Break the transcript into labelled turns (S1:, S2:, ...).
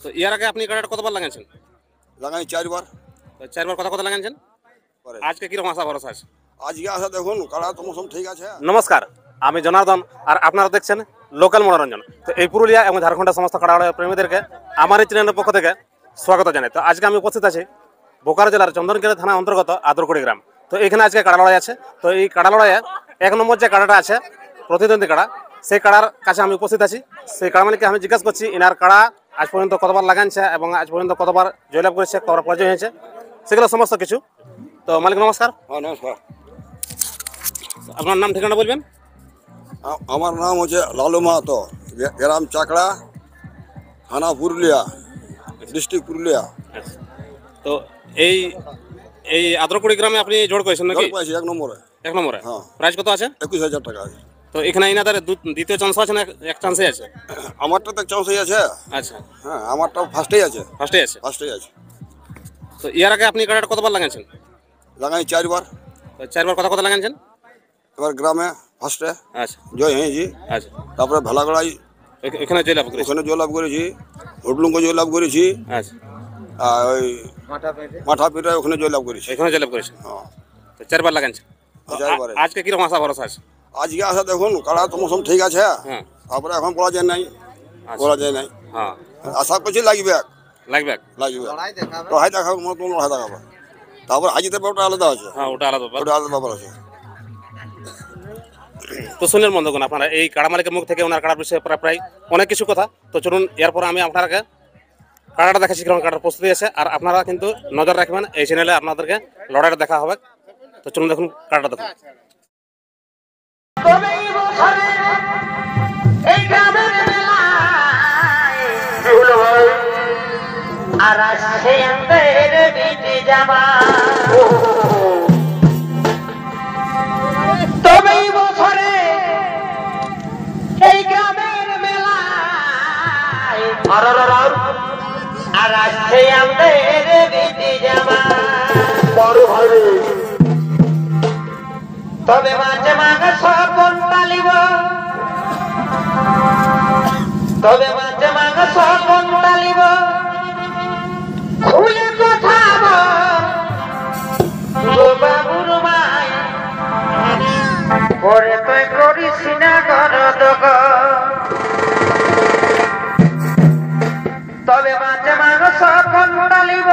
S1: তো এর আগে আপনি কাড়াটা কতবার লাগাইছেন?
S2: লাগাই 4 বার।
S1: তো 4 বার কথা লাগাইছেন।
S2: পরে
S1: আজকে কিরকম আশা ভরসা আছে?
S2: আজকে আসা দেখুন কাড়া তো মৌসুম ঠিক আছে।
S1: নমস্কার, আমি জনার্দন আর আপনারা দেখছেন লোকাল মনোরঞ্জন। তো এই পুরুলিয়া এবং ঝাড়খণ্ডের সমস্ত কাড়া প্রেমীদেরকে আমার এই চ্যানেলের পক্ষ থেকে স্বাগত জানাই। তো আজকে আমি উপস্থিত আছি বোকারো জেলার চন্দনকেলি থানা অন্তর্গত আদরকুড়ি গ্রাম। তো এখানে আজকে কাড়া লড়াই আছে। তো এই কাড়া লড়াইয়ে 1 নম্বর যে কাড়াটা আছে প্রতিদ্বন্দ্বী কাড়া, সেই কাড়ার কাছে আমি উপস্থিত আছি। সেই কাড়া মালিককে আমি জিজ্ঞাসা করছি এনার কাড়া আজ পর্যন্ত কতবার লাগাইছে এবং আজ পর্যন্ত কতবার জয়লাভ করেছে, কতবার পরাজয় হয়েছে, সেগুলো সমস্ত কিছু। তো মালিক নমস্কার।
S2: হ্যাঁ নমস্কার।
S1: আপনার নাম ঠিকানা বলবেন?
S2: আমার নাম হচ্ছে লালু মাহাতো, গ্রাম চাকড়া, থানা পুরুলিয়া, ডিস্ট্রিক্ট পুরুলিয়া।
S1: তো এই এই আদরকুড়ি গ্রামে আপনি জোর করেছেন নাকি?
S2: পাইছি 1 নম্বরে।
S1: 1 নম্বরে।
S2: হ্যাঁ।
S1: প্রাইস কত আছে?
S2: 21,000 টাকা আছে।
S1: তো এখানে ইনাদের দ্বিতীয় চান্স আছে না এক চান্সে আছে?
S2: আমারটা তো চান্সই আছে।
S1: আচ্ছা,
S2: হ্যাঁ আমারটা ফার্স্টেই আছে।
S1: ফার্স্টে আছে।
S2: ফার্স্টেই আছে।
S1: তো এর আগে আপনি কাড়াটা কতবার লাগাইছেন?
S2: লাগাই 4 বার।
S1: তো 4 বার কথা লাগাইছেন।
S2: এবার গ্রামে ফার্স্টে
S1: আচ্ছা
S2: জয় হয়েছি।
S1: আচ্ছা।
S2: তারপরে ভেলাগড়াই
S1: এখানে জয়লাভ করেছেন।
S2: ওখানে জয়লাভ করেছি, হোটলুঙ্গ জয়লাভ করেছি,
S1: আচ্ছা,
S2: আর ওই মাঠা পিঠায় ওখানে জয়লাভ করেছি।
S1: এখানে জয়লাভ করেছেন।
S2: হ্যাঁ
S1: তো 4 বার লাগাইছেন। তো
S2: 4 বারে।
S1: আজকে কিরকম আশা ভরসা আছে?
S2: আজকে আসা দেখুন কাড়া তো মৌসুম ঠিক আছে।
S1: হ্যাঁ।
S2: তারপরে এখন বলা যায় নাই,
S1: আচ্ছা।
S2: বলা যায় নাই।
S1: হ্যাঁ,
S2: আশা করছি লাগবে
S1: লাগবে।
S2: লাগবে লড়াই দেখাবে, মনে তোমার লড়াই দেখাবে। তারপর হাজিতে ব্যাপারটা আলাদা আছে।
S1: হ্যাঁ, ওটা আলাদা ব্যাপার।
S2: ওটা আলাদা ব্যাপার আছে।
S1: তো শুনলেন বন্ধুগণ আপনারা এই কাড়া মালিকের মুখ থেকে ওনার কাড়ার বিষয়ে প্রায় অনেক কিছু কথা। তো চলুন এরপর আমি আপনাকে কাড়াটা দেখাচ্ছি কিরকম কাড়ার প্রস্তুতি আছে, আর আপনারা কিন্তু নজর রাখবেন এই চ্যানেলে আপনাদেরকে লড়াইটা দেখা হবে। তো চলুন দেখুন কাড়াটা দেখুন।
S3: আর আসছে আমাদের বিটি জামা, তবে এই বছরে এই গ্রামের মেলায় আর আসছে আমাদের বিটি জামা বড় ভাবে। তবে মাঝে মাঝে সপন পালিব, তবে মাঝে মাঝে সপন পালিব, খুলে কথা বাবুর মাই পরে তুই করিস না গণদগ। তবে মাঝে মাঝে সপন ডালিব,